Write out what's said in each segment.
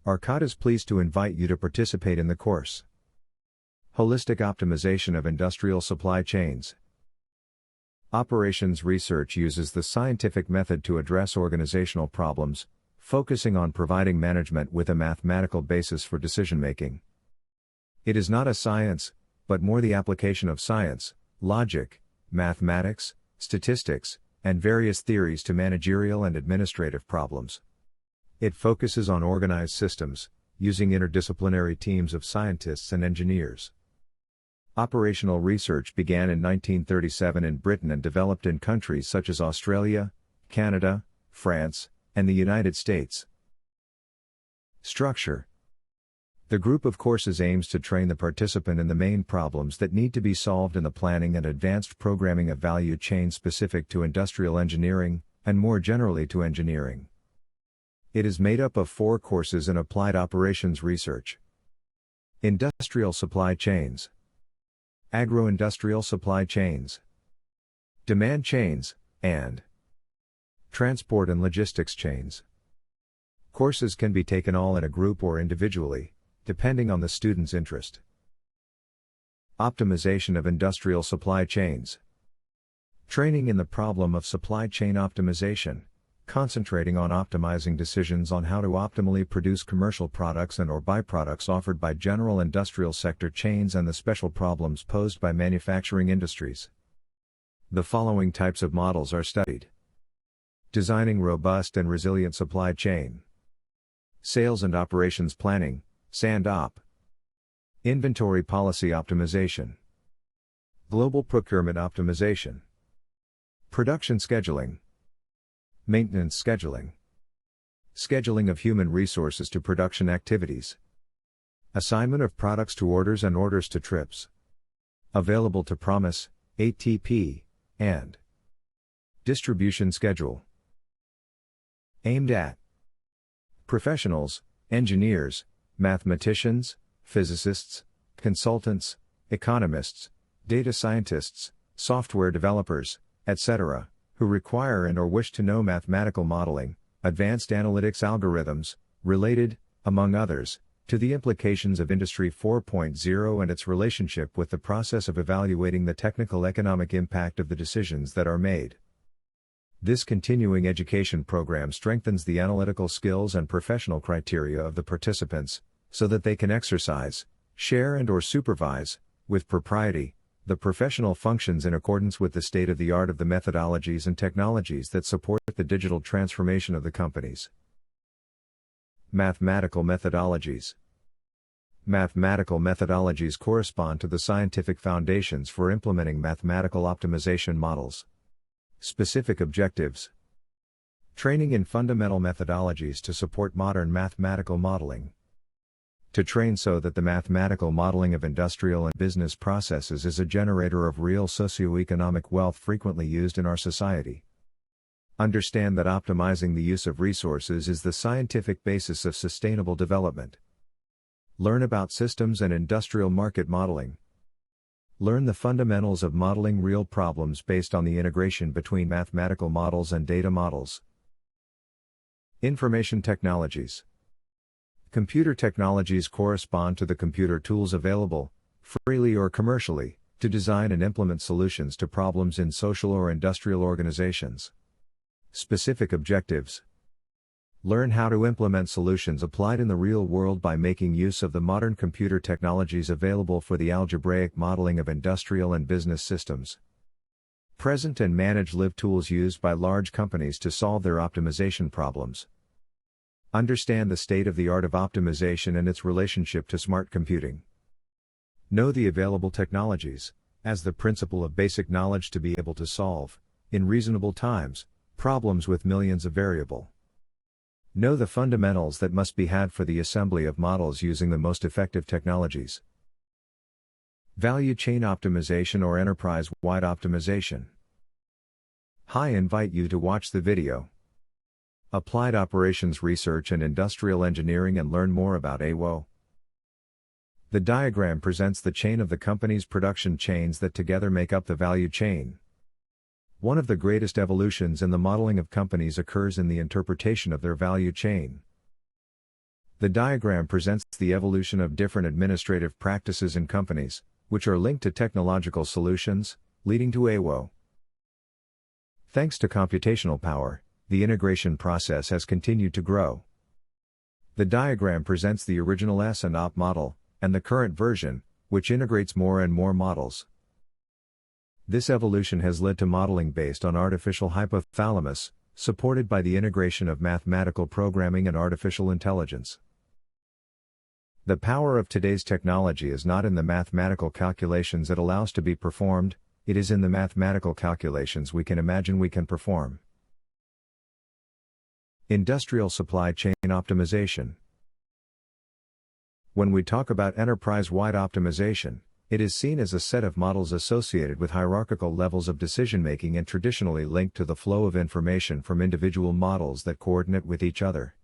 R-CADT is pleased to invite you to participate in the course. Holistic Optimization of Industrial Supply Chains. Operations research uses the scientific method to address organizational problems, focusing on providing management with a mathematical basis for decision-making. It is not a science, but more the application of science, logic, mathematics, statistics, and various theories to managerial and administrative problems. It focuses on organized systems, using interdisciplinary teams of scientists and engineers. Operational research began in 1937 in Britain and developed in countries such as Australia, Canada, France, and the United States. Structure. The group of courses aims to train the participant in the main problems that need to be solved in the planning and advanced programming of value chains specific to industrial engineering, and more generally to engineering. It is made up of 4 courses in applied operations research. Industrial supply chains. Agro-industrial supply chains. Demand chains, and transport and logistics chains. Courses can be taken all in a group or individually, depending on the student's interest. Optimization of industrial supply chains. Training in the problem of supply chain optimization, concentrating on optimizing decisions on how to optimally produce commercial products and/or byproducts offered by general industrial sector chains and the special problems posed by manufacturing industries. The following types of models are studied. Designing robust and resilient supply chain. Sales and operations planning, S&OP. Inventory policy optimization. Global procurement optimization. Production scheduling. Maintenance scheduling. Scheduling of human resources to production activities. Assignment of products to orders and orders to trips. Available to promise, ATP, and distribution schedule. Aimed at professionals, engineers, mathematicians, physicists, consultants, economists, data scientists, software developers, etc., who require and/or wish to know mathematical modeling, advanced analytics algorithms, related, among others, to the implications of Industry 4.0 and its relationship with the process of evaluating the technical economic impact of the decisions that are made. This continuing education program strengthens the analytical skills and professional criteria of the participants, so that they can exercise, share and/or supervise, with propriety, the professional functions in accordance with the state-of-the-art of the methodologies and technologies that support the digital transformation of the companies. Mathematical methodologies. Mathematical methodologies correspond to the scientific foundations for implementing mathematical optimization models. Specific objectives. Training in fundamental methodologies to support modern mathematical modeling. To train so that the mathematical modeling of industrial and business processes is a generator of real socioeconomic wealth frequently used in our society. Understand that optimizing the use of resources is the scientific basis of sustainable development. Learn about systems and industrial market modeling. Learn the fundamentals of modeling real problems based on the integration between mathematical models and data models. Information technologies. Computer technologies correspond to the computer tools available, freely or commercially, to design and implement solutions to problems in social or industrial organizations. Specific objectives. Learn how to implement solutions applied in the real world by making use of the modern computer technologies available for the algebraic modeling of industrial and business systems. Present and manage live tools used by large companies to solve their optimization problems. Understand the state-of-the-art of optimization and its relationship to smart computing. Know the available technologies, as the principle of basic knowledge to be able to solve, in reasonable times, problems with millions of variable. Know the fundamentals that must be had for the assembly of models using the most effective technologies. Value chain optimization or enterprise-wide optimization. I invite you to watch the video. Applied Operations Research and Industrial Engineering and learn more about AWO. The diagram presents the chain of the company's production chains that together make up the value chain. One of the greatest evolutions in the modeling of companies occurs in the interpretation of their value chain. The diagram presents the evolution of different administrative practices in companies, which are linked to technological solutions, leading to AWO. Thanks to computational power, the integration process has continued to grow. The diagram presents the original S&OP model, and the current version, which integrates more and more models. This evolution has led to modeling based on artificial hypothalamus, supported by the integration of mathematical programming and artificial intelligence. The power of today's technology is not in the mathematical calculations it allows to be performed, it is in the mathematical calculations we can imagine we can perform. Industrial supply chain optimization. When we talk about enterprise-wide optimization, it is seen as a set of models associated with hierarchical levels of decision-making and traditionally linked to the flow of information from individual models that coordinate with each other.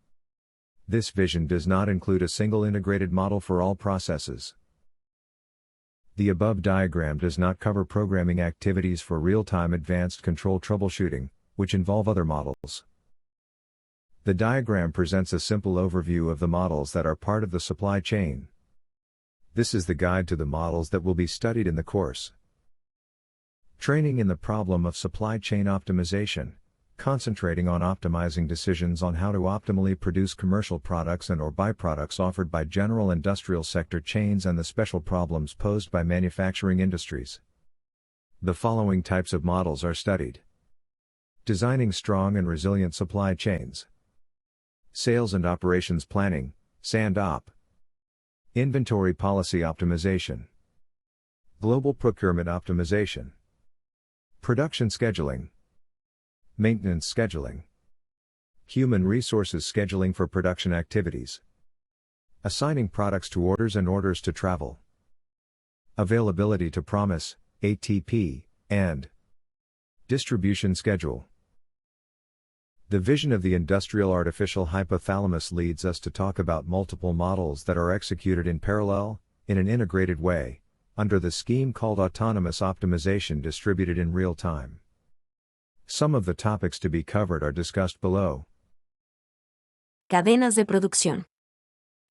This vision does not include a single integrated model for all processes. The above diagram does not cover programming activities for real-time advanced control troubleshooting, which involve other models. The diagram presents a simple overview of the models that are part of the supply chain. This is the guide to the models that will be studied in the course. Training in the problem of supply chain optimization, concentrating on optimizing decisions on how to optimally produce commercial products and/or byproducts offered by general industrial sector chains and the special problems posed by manufacturing industries. The following types of models are studied. Designing strong and resilient supply chains. Sales and operations planning, S&OP. Inventory policy optimization. Global procurement optimization. Production scheduling. Maintenance scheduling. Human resources scheduling for production activities. Assigning products to orders and orders to travel. Availability to promise, ATP, and distribution schedule. The vision of the industrial artificial hypothalamus leads us to talk about multiple models that are executed in parallel, in an integrated way, under the scheme called autonomous optimization distributed in real time. Some of the topics to be covered are discussed below. Cadenas de producción.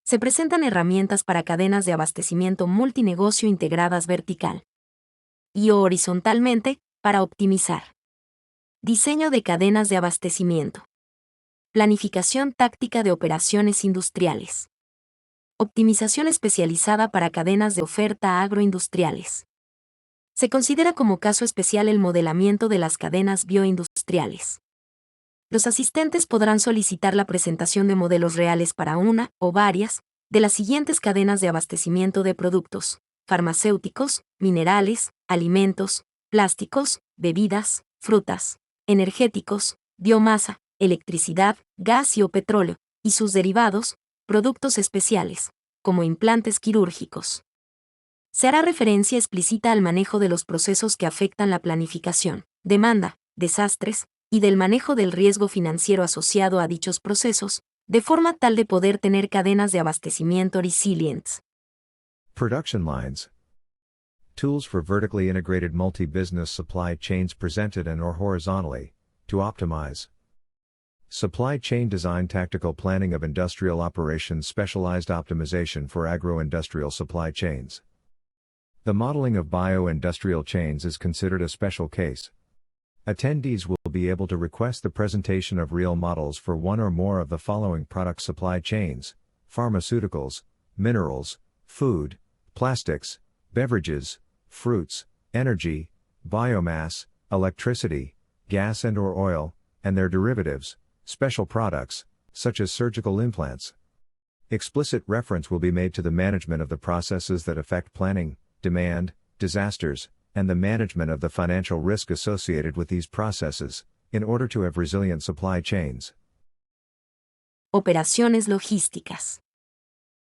Se presentan herramientas para cadenas de abastecimiento multinegocio integradas vertical y o horizontalmente, para optimizar. Diseño de cadenas de abastecimiento. Planificación táctica de operaciones industriales. Optimización especializada para cadenas de oferta agroindustriales. Se considera como caso especial el modelamiento de las cadenas bioindustriales. Los asistentes podrán solicitar la presentación de modelos reales para una, o varias, de las siguientes cadenas de abastecimiento de productos: farmacéuticos, minerales, alimentos, plásticos, bebidas, frutas, energéticos, biomasa, electricidad, gas y o petróleo, y sus derivados, productos especiales, como implantes quirúrgicos. Se hará referencia explícita al manejo de los procesos que afectan la planificación, demanda, desastres, y del manejo del riesgo financiero asociado a dichos procesos, de forma tal de poder tener cadenas de abastecimiento resilientes. Production lines. Tools for vertically integrated multi-business supply chains presented and/or horizontally, to optimize. Supply chain design, tactical planning of industrial operations, specialized optimization for agro-industrial supply chains. The modeling of bio-industrial chains is considered a special case. Attendees will be able to request the presentation of real models for one or more of the following product supply chains: pharmaceuticals, minerals, food, plastics, beverages, fruits, energy, biomass, electricity, gas and/or oil, and their derivatives, special products, such as surgical implants. Explicit reference will be made to the management of the processes that affect planning, demand, disasters, and the management of the financial risk associated with these processes, in order to have resilient supply chains. Operaciones logísticas.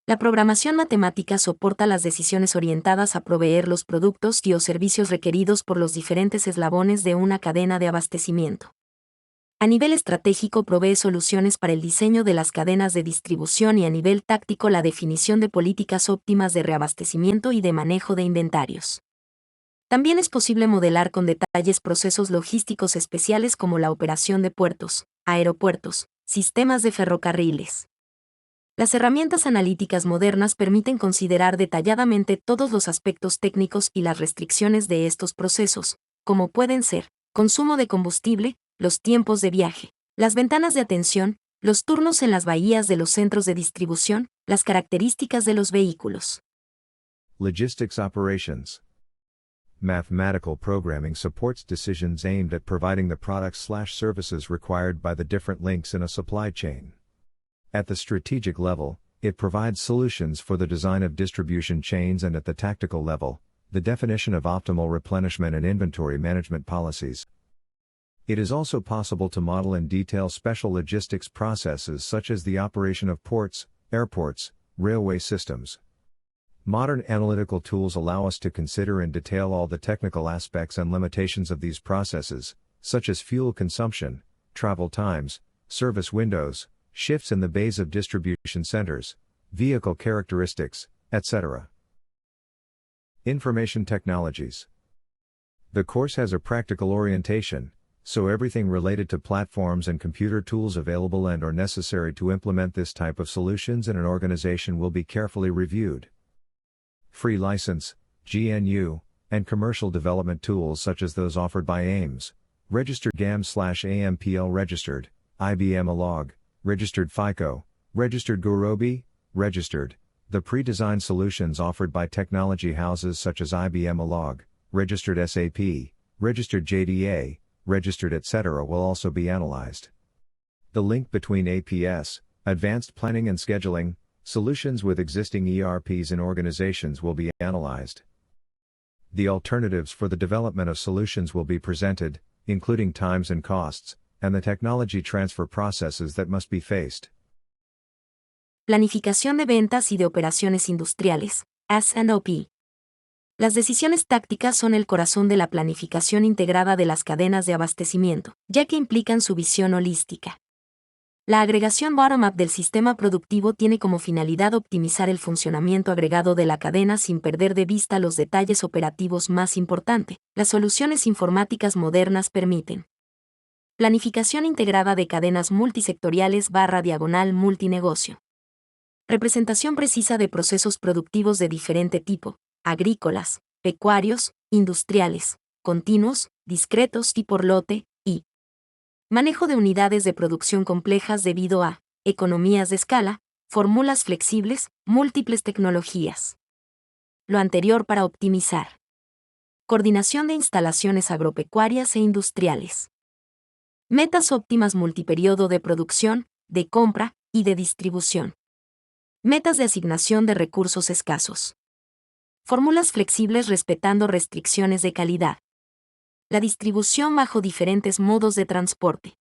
La programación matemática soporta las decisiones orientadas a proveer los productos y o servicios requeridos por los diferentes eslabones de una cadena de abastecimiento. A nivel estratégico provee soluciones para el diseño de las cadenas de distribución y a nivel táctico la definición de políticas óptimas de reabastecimiento y de manejo de inventarios. También es posible modelar con detalles procesos logísticos especiales como la operación de puertos, aeropuertos, sistemas de ferrocarriles. Las herramientas analíticas modernas permiten considerar detalladamente todos los aspectos técnicos y las restricciones de estos procesos, como pueden ser consumo de combustible, los tiempos de viaje, las ventanas de atención, los turnos en las bahías de los centros de distribución, las características de los vehículos. Logistics operations. Mathematical programming supports decisions aimed at providing the products/services required by the different links in a supply chain. At the strategic level, it provides solutions for the design of distribution chains, and at the tactical level, the definition of optimal replenishment and inventory management policies. It is also possible to model and detail special logistics processes such as the operation of ports, airports, railway systems. Modern analytical tools allow us to consider and detail all the technical aspects and limitations of these processes, such as fuel consumption, travel times, service windows, shifts in the bays of distribution centers, vehicle characteristics, etc. Information technologies. The course has a practical orientation, so everything related to platforms and computer tools available and or necessary to implement this type of solutions in an organization will be carefully reviewed. Free license, GNU, and commercial development tools such as those offered by Ames, registered GAM/AMPL registered, IBM Alog, registered FICO, registered Gurobi, registered, the pre-designed solutions offered by technology houses such as IBM Alog, registered SAP, registered JDA, registered etc. will also be analyzed. The link between APS, advanced planning and scheduling, solutions with existing ERPs in organizations will be analyzed. The alternatives for the development of solutions will be presented, including times and costs, and the technology transfer processes that must be faced. Planificación de ventas y de operaciones industriales, S&OP. Las decisiones tácticas son el corazón de la planificación integrada de las cadenas de abastecimiento, ya que implican su visión holística. La agregación bottom-up del sistema productivo tiene como finalidad optimizar el funcionamiento agregado de la cadena sin perder de vista los detalles operativos más importantes. Las soluciones informáticas modernas permiten planificación integrada de cadenas multisectoriales / multinegocio. Representación precisa de procesos productivos de diferente tipo, agrícolas, pecuarios, industriales, continuos, discretos y por lote, y manejo de unidades de producción complejas debido a economías de escala, fórmulas flexibles, múltiples tecnologías. Lo anterior para optimizar. Coordinación de instalaciones agropecuarias e industriales. Metas óptimas multiperiodo de producción, de compra y de distribución. Metas de asignación de recursos escasos. Fórmulas flexibles respetando restricciones de calidad. La distribución bajo diferentes modos de transporte.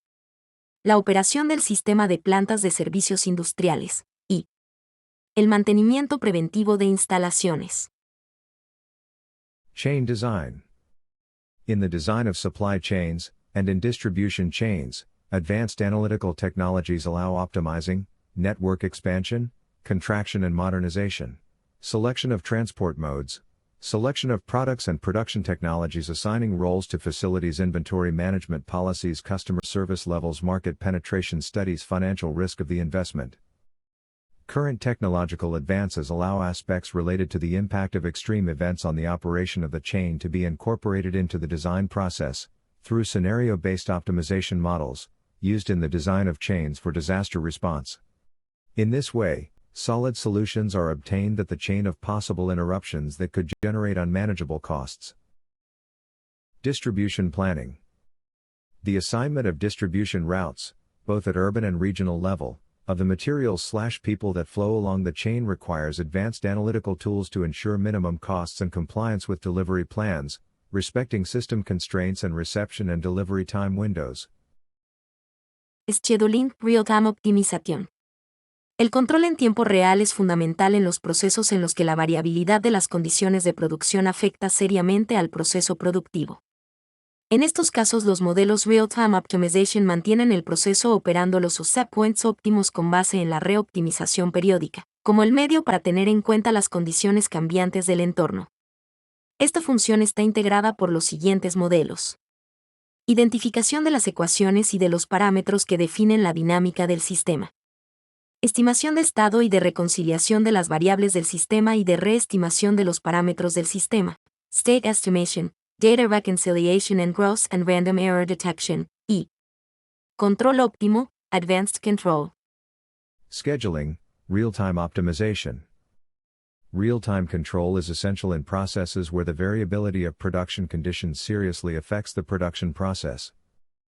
La operación del sistema de plantas de servicios industriales. Y el mantenimiento preventivo de instalaciones. Chain design. In the design of supply chains, and in distribution chains, advanced analytical technologies allow optimizing, network expansion, contraction and modernization, selection of transport modes, selection of products and production technologies, assigning roles to facilities, inventory management policies, customer service levels, market penetration studies, financial risk of the investment. Current technological advances allow aspects related to the impact of extreme events on the operation of the chain to be incorporated into the design process, through scenario-based optimization models, used in the design of chains for disaster response. In this way, solid solutions are obtained that the chain of possible interruptions that could generate unmanageable costs. Distribution planning. The assignment of distribution routes, both at urban and regional level, of the materials/people that flow along the chain requires advanced analytical tools to ensure minimum costs and compliance with delivery plans, respecting system constraints and reception and delivery time windows. Scheduling, real-time optimización. El control en tiempo real es fundamental en los procesos en los que la variabilidad de las condiciones de producción afecta seriamente al proceso productivo. En estos casos, los modelos Real-Time Optimization mantienen el proceso operando los set points óptimos con base en la reoptimización periódica, como el medio para tener en cuenta las condiciones cambiantes del entorno. Esta función está integrada por los siguientes modelos. Identificación de las ecuaciones y de los parámetros que definen la dinámica del sistema. Estimación de estado y de reconciliación de las variables del sistema y de reestimación de los parámetros del sistema. State Estimation, Data Reconciliation and Gross and Random Error Detection, y Control óptimo, Advanced Control. Scheduling, real-time optimization. Real-time control is essential in processes where the variability of production conditions seriously affects the production process.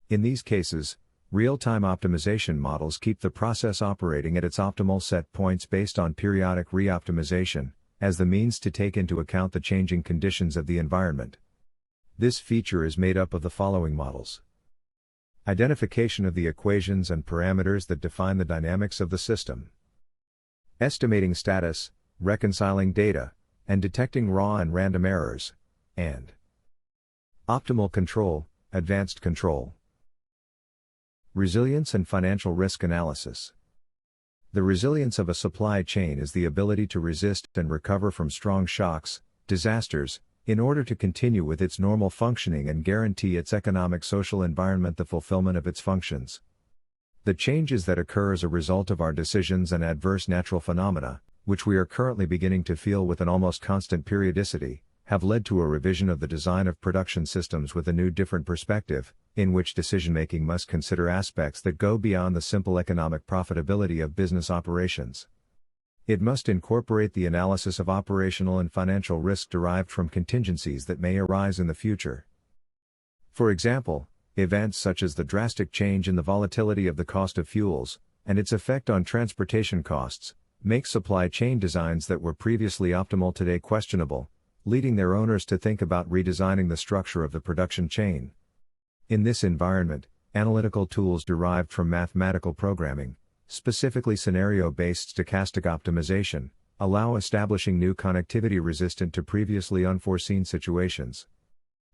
In these cases, real-time optimization models keep the process operating at its optimal set points based on periodic re-optimization, as the means to take into account the changing conditions of the environment. This feature is made up of the following models. Identification of the equations and parameters that define the dynamics of the system. Estimating status, reconciling data, and detecting raw and random errors, and optimal control, advanced control. Resilience and financial risk analysis. The resilience of a supply chain is the ability to resist and recover from strong shocks, disasters, in order to continue with its normal functioning and guarantee its economic social environment the fulfillment of its functions. The changes that occur as a result of our decisions and adverse natural phenomena, which we are currently beginning to feel with an almost constant periodicity, have led to a revision of the design of production systems with a new different perspective, in which decision-making must consider aspects that go beyond the simple economic profitability of business operations. It must incorporate the analysis of operational and financial risk derived from contingencies that may arise in the future. For example, events such as the drastic change in the volatility of the cost of fuels, and its effect on transportation costs, make supply chain designs that were previously optimal today questionable, leading their owners to think about redesigning the structure of the production chain. In this environment, analytical tools derived from mathematical programming, specifically scenario-based stochastic optimization, allow establishing new connectivity resistant to previously unforeseen situations.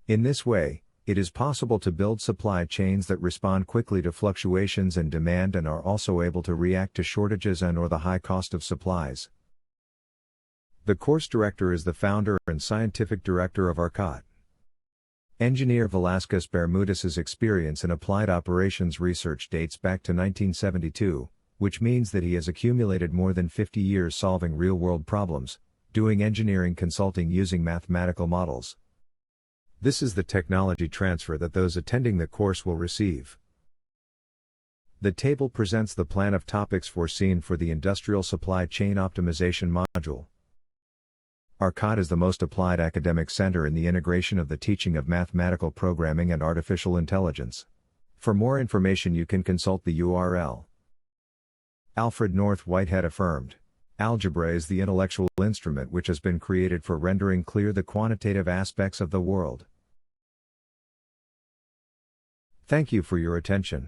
In this way, it is possible to build supply chains that respond quickly to fluctuations in demand and are also able to react to shortages and/or the high cost of supplies. The course director is the founder and scientific director of R-CADT. Engineer Velasquez Bermudez's experience in applied operations research dates back to 1972, which means that he has accumulated more than 50 years solving real-world problems, doing engineering consulting using mathematical models. This is the technology transfer that those attending the course will receive. The table presents the plan of topics foreseen for the Industrial Supply Chain Optimization module. R-CADT is the most applied academic center in the integration of the teaching of mathematical programming and artificial intelligence. For more information you can consult the URL. Alfred North Whitehead affirmed, "Algebra is the intellectual instrument which has been created for rendering clear the quantitative aspects of the world." Thank you for your attention.